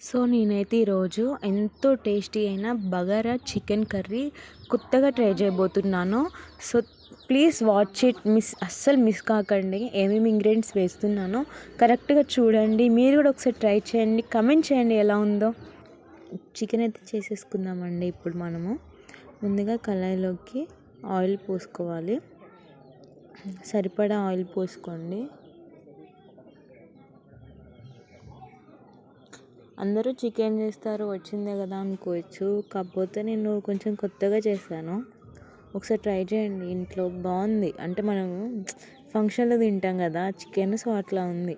So నేనైతే ఈరోజు ఎంతో టేస్టీ అయిన బగారా చికెన్ కర్రీ కొత్తగా ట్రై చేయబోతున్నాను. సో ప్లీజ్ వాచ్ ఇట్, అస్సలు మిస్ కాకండి. ఏమేమి ఇంగ్రీడియంట్స్ వేస్తున్నానో కరెక్ట్గా చూడండి. మీరు కూడా ఒకసారి ట్రై చేయండి, కమెంట్ చేయండి ఎలా ఉందో. చికెన్ అయితే చేసేసుకుందామండి. ఇప్పుడు మనము ముందుగా కళాయిలోకి ఆయిల్ పోసుకోవాలి. సరిపడా ఆయిల్ పోసుకోండి. అందరూ చికెన్ చేస్తారు వచ్చిందే కదా అనుకోవచ్చు, కాకపోతే నేను కొంచెం కొత్తగా చేశాను. ఒకసారి ట్రై చేయండి, ఇంట్లో బాగుంది. అంటే మనము ఫంక్షన్లో తింటాం కదా చికెన్, సో అట్లా ఉంది.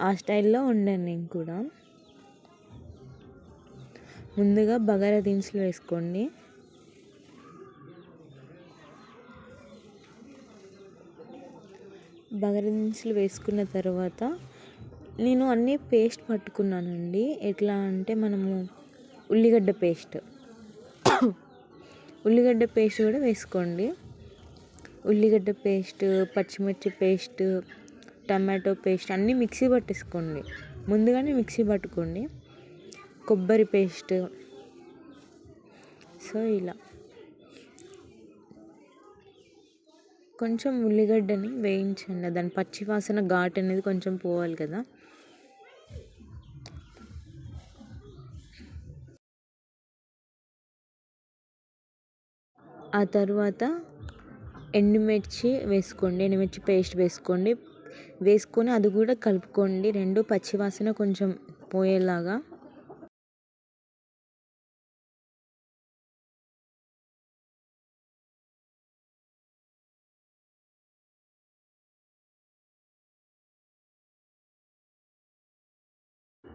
ఆ స్టైల్లో వండాను నేను కూడా. ముందుగా బగారా దినుసులు వేసుకోండి. బగారా దినుసులు వేసుకున్న తర్వాత నేను అన్నీ పేస్ట్ పట్టుకున్నానండి. ఎట్లా అంటే మనము ఉల్లిగడ్డ పేస్ట్ కూడా వేసుకోండి. ఉల్లిగడ్డ పేస్ట్, పచ్చిమిర్చి పేస్ట్, టమాటో పేస్ట్ అన్నీ మిక్సీ పట్టేసుకోండి. ముందుగానే మిక్సీ పట్టుకోండి. కొబ్బరి పేస్ట్. సో ఇలా కొంచెం ఉల్లిగడ్డని వేయించండి. దాని పచ్చి వాసన ఘాటు అనేది కొంచెం పోవాలి కదా. ఆ తర్వాత ఎండుమిర్చి వేసుకోండి. ఎండుమిర్చి పేస్ట్ వేసుకొని అది కూడా కలుపుకోండి. రెండు పచ్చివాసన కొంచెం పోయేలాగా.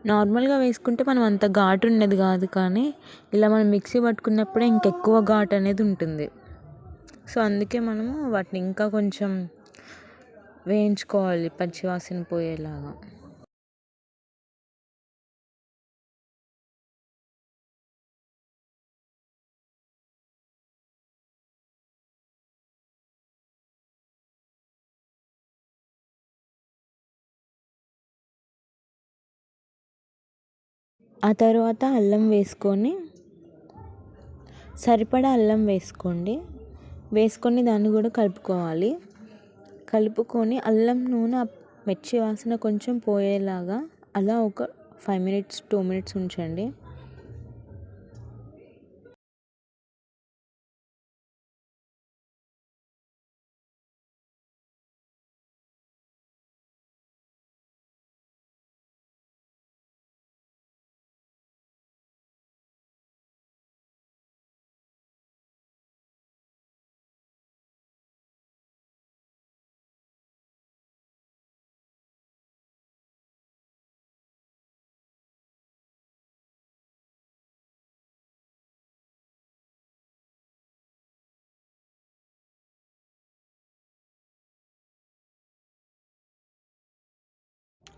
నార్మల్గా వేసుకుంటే మనం అంత ఘాటు ఉండేది కాదు, కానీ ఇలా మనం మిక్సీ పట్టుకున్నప్పుడే ఇంకెక్కువ ఘాటు అనేది ఉంటుంది. సో అందుకే మనము వాటిని ఇంకా కొంచెం వేయించుకోవాలి పచ్చివాసన పోయేలాగా. ఆ తర్వాత అల్లం వేసుకొని సరిపడా అల్లం వేసుకొని దాన్ని కూడా కలుపుకొని అల్లం నూనె మిర్చి వాసన కొంచెం పోయేలాగా అలా ఒక 5 minutes 2 minutes ఉంచండి.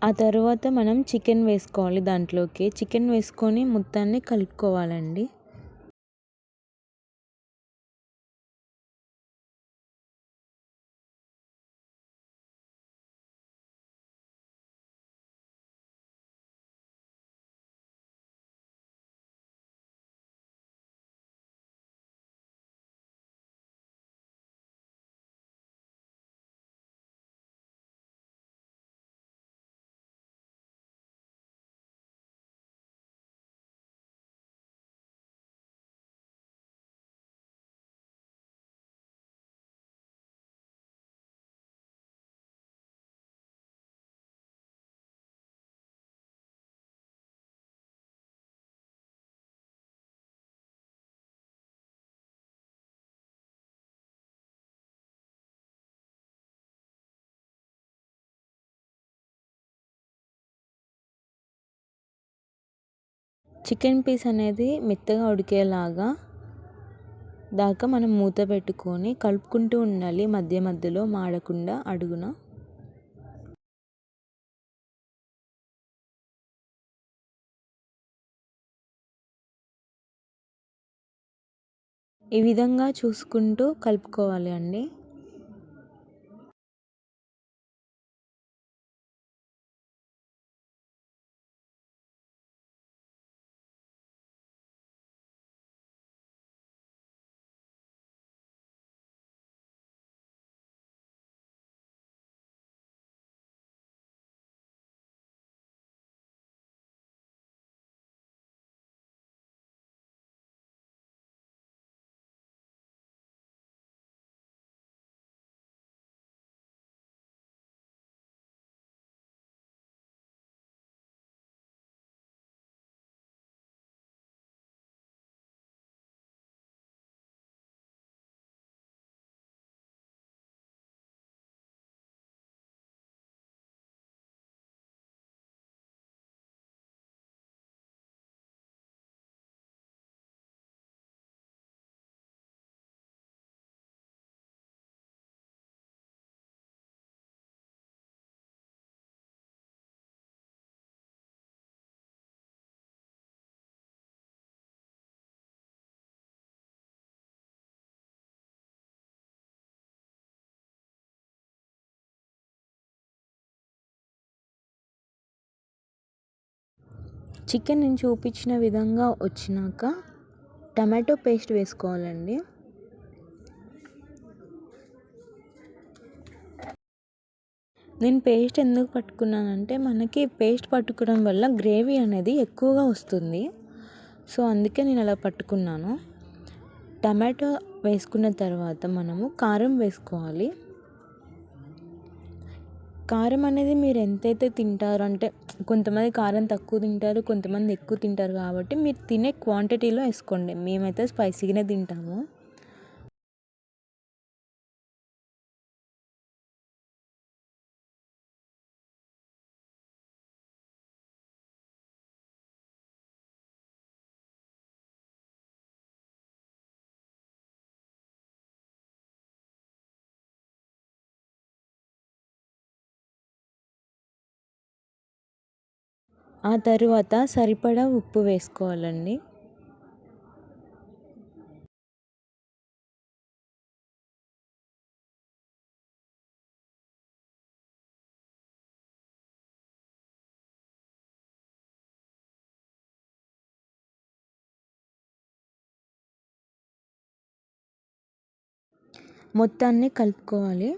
ఆ తర్వాత మనం చికెన్ వేసుకోవాలి. దాంట్లోకి చికెన్ వేసుకొని మొత్తాన్ని కలుపుకోవాలండి. చికెన్ పీస్ అనేది మెత్తగా ఉడికేలాగా దాకా మనం మూత పెట్టుకొని కలుపుకుంటూ ఉండాలి, మధ్య మధ్యలో మాడకుండా అడుగున. ఈ విధంగా చూసుకుంటూ కలుపుకోవాలి అండి. చికెన్ నేను చూపించిన విధంగా వచ్చినాక టమాటో పేస్ట్ వేసుకోవాలండి. నేను పేస్ట్ ఎందుకు పట్టుకున్నానంటే మనకి పేస్ట్ పట్టుకోవడం వల్ల గ్రేవీ అనేది ఎక్కువగా వస్తుంది. సో అందుకే నేను అలా పట్టుకున్నాను. టమాటో వేసుకున్న తర్వాత మనము కారం వేసుకోవాలి. కారం అనేది మీరు ఎంతైతే తింటారో, అంటే కొంతమంది కారం తక్కువ తింటారు, కొంతమంది ఎక్కువ తింటారు, కాబట్టి మీరు తినే క్వాంటిటీలో వేసుకోండి. మేమైతే స్పైసీగానే తింటాము. ఆ తరువాత సరిపడా ఉప్పు వేసుకోవాలండి. మొత్తాన్ని కలుపుకోవాలి.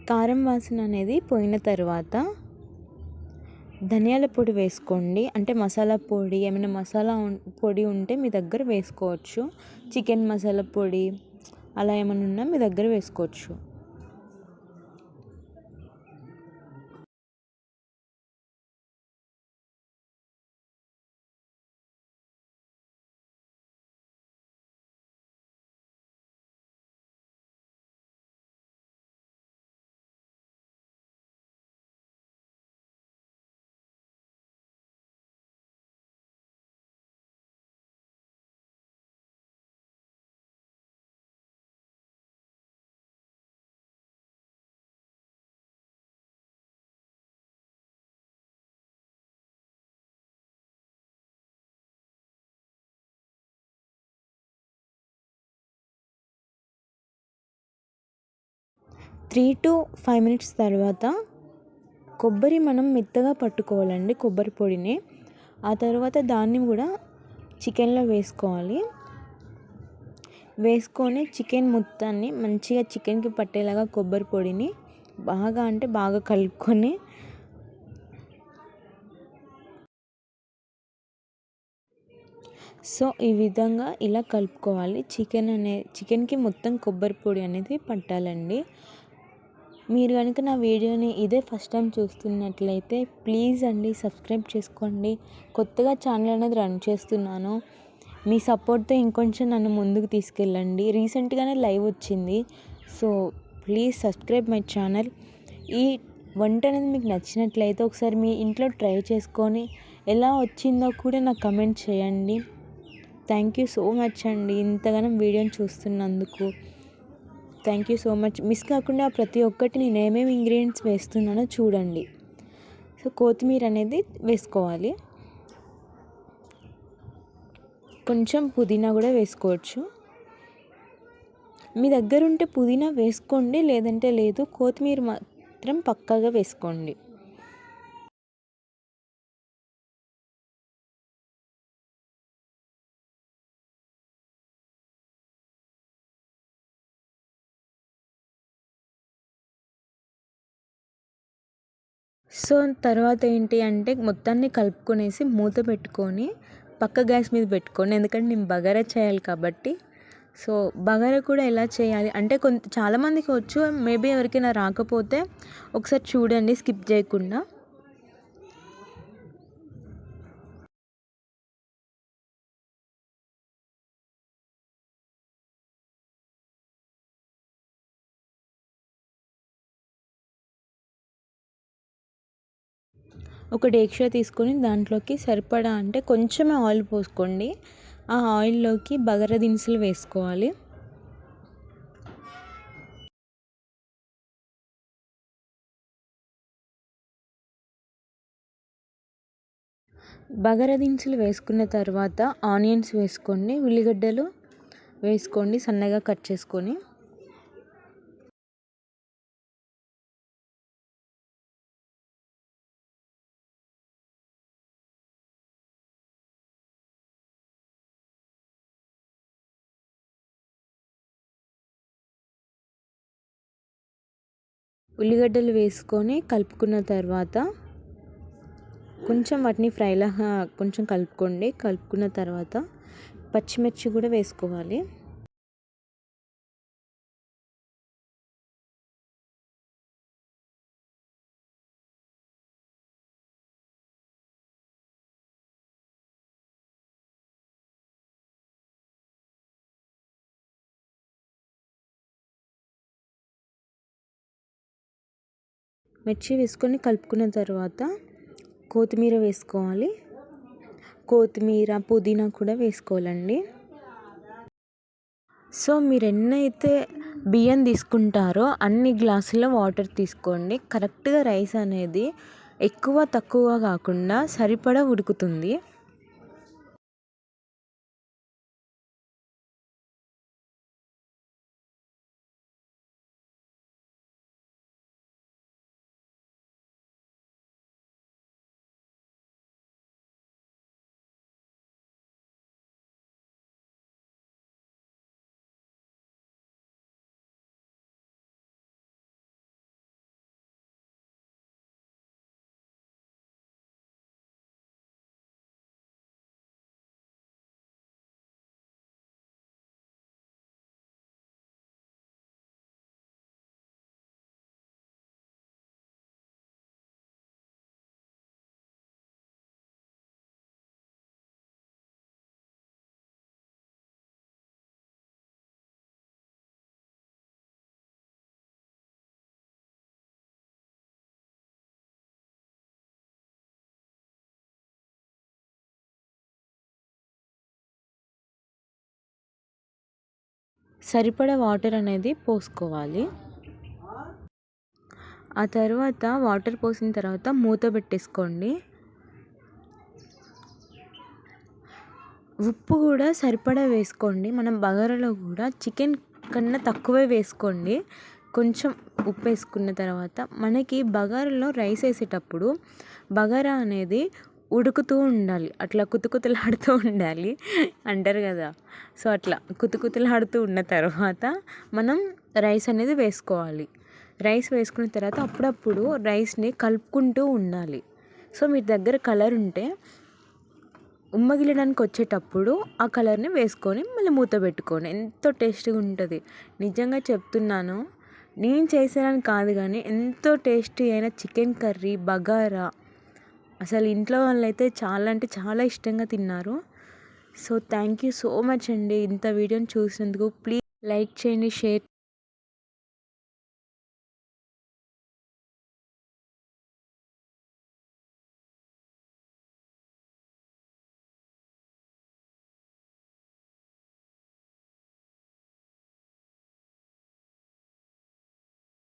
కారం వాసన అనేది పోయిన తర్వాత ధనియాల పొడి వేసుకోండి. అంటే మసాలా పొడి, ఏమైనా మసాలా పొడి ఉంటే మీ దగ్గర వేసుకోవచ్చు. చికెన్ మసాలా పొడి అలా ఏమైనా ఉన్నా మీ దగ్గర వేసుకోవచ్చు. త్రీ టు 5 మినిట్స్ తర్వాత కొబ్బరి మనం మెత్తగా పట్టుకోవాలండి, కొబ్బరి పొడిని. ఆ తర్వాత దాన్ని కూడా చికెన్లో వేసుకోవాలి. వేసుకొని చికెన్ మొత్తాన్ని మంచిగా చికెన్కి పట్టేలాగా కొబ్బరి పొడిని బాగా కలుపుకొని సో ఈ విధంగా ఇలా కలుపుకోవాలి. చికెన్కి మొత్తం కొబ్బరి పొడి అనేది పట్టాలండి. మీరు కనుక నా వీడియోని ఇదే ఫస్ట్ టైం చూస్తున్నట్లయితే ప్లీజ్ అండి సబ్స్క్రైబ్ చేసుకోండి. కొత్తగా ఛానల్ అనేది రన్ చేస్తున్నాను. మీ సపోర్ట్తో ఇంకొంచెం నన్ను ముందుకు తీసుకెళ్ళండి. రీసెంట్గానే లైవ్ వచ్చింది. So please subscribe my channel. ఈ వంట అనేది మీకు నచ్చినట్లయితే ఒకసారి మీ ఇంట్లో ట్రై చేసుకొని ఎలా వచ్చిందో కూడా నాకు కమెంట్ చేయండి. థ్యాంక్ యూ సో మచ్ అండి ఇంతగానం వీడియోని చూస్తున్నందుకు. Thank you so much. Miss కాకుండా ప్రతి ఒక్కటి నేను ఏమేమి ఇంగ్రీడియంట్స్ వేస్తున్నానో చూడండి. సో కొత్తిమీర అనేది వేసుకోవాలి. కొంచెం పుదీనా కూడా వేసుకోవచ్చు. మీ దగ్గర ఉంటే పుదీనా వేసుకోండి, లేదంటే లేదు. కొత్తిమీర మాత్రం పక్కాగా వేసుకోండి. సో తర్వాత ఏంటి అంటే మొత్తాన్ని కలుపుకొనేసి మూత పెట్టుకొని పక్క గ్యాస్ మీద పెట్టుకోండి. ఎందుకంటే నేను బగారా చేయాలి కాబట్టి సో బగారా కూడా ఎలా చేయాలి అంటే చాలామందికి వచ్చు, మేబీ ఎవరికైనా రాకపోతే ఒకసారి చూడండి స్కిప్ చేయకుండా. ఒక డేక్షా తీసుకొని దాంట్లోకి సరిపడా అంటే కొంచెమే ఆయిల్ పోసుకోండి. ఆ ఆయిల్లోకి బగారా దినుసులు వేసుకోవాలి. బగారా దినుసులు వేసుకున్న తర్వాత ఆనియన్స్ వేసుకోండి, ఉల్లిగడ్డలు వేసుకోండి సన్నగా కట్ చేసుకొని. ఉల్లిగడ్డలు వేసుకొని కలుపుకున్న తర్వాత కొంచెం వాటిని ఫ్రైలాగా కొంచెం కలుపుకోండి. కలుపుకున్న తర్వాత పచ్చిమిర్చి కూడా వేసుకోవాలి. మిర్చి వేసుకొని కలుపుకున్న తర్వాత కొత్తిమీర వేసుకోవాలి. కొత్తిమీర పుదీనా కూడా వేసుకోవాలండి. సో మీరు ఎన్నైతే బియ్యం తీసుకుంటారో అన్ని గ్లాసుల వాటర్ తీసుకోండి. కరెక్ట్గా రైస్ అనేది ఎక్కువ తక్కువ కాకుండా సరిపడా ఉడుకుతుంది. సరిపడా వాటర్ అనేది పోసుకోవాలి. ఆ తర్వాత వాటర్ పోసిన తర్వాత మూత పెట్టేసుకోండి. ఉప్పు కూడా సరిపడా వేసుకోండి. మనం బగారాలో కూడా చికెన్ కన్నా తక్కువే వేసుకోండి. కొంచెం ఉప్పు వేసుకున్న తర్వాత మనకి బగారాలో రైస్ వేసేటప్పుడు బగారా అనేది ఉడుకుతూ ఉండాలి, అట్లా కుతుకుతులాడుతూ ఉండాలి అంటారు కదా. సో అట్లా కుతుకుతులాడుతూ ఉన్న తర్వాత మనం రైస్ అనేది వేసుకోవాలి. రైస్ వేసుకున్న తర్వాత అప్పుడప్పుడు రైస్ని కలుపుకుంటూ ఉండాలి. సో మీ దగ్గర కలర్ ఉంటే ఉమ్మగిలడానికి వచ్చేటప్పుడు ఆ కలర్ని వేసుకొని మళ్ళీ మూత పెట్టుకోండి. ఎంతో టేస్టీగా ఉంటుంది. నిజంగా చెప్తున్నాను, నేను చేసానని కాదు కానీ ఎంతో టేస్టీ అయిన చికెన్ కర్రీ బగారా అసలు ఇంట్లో వాళ్ళైతే చాలా అంటే చాలా ఇష్టంగా తిన్నారు. So thank you so much అండి ఇంత వీడియోని చూసినందుకు. ప్లీజ్ లైక్ చేయండి, షేర్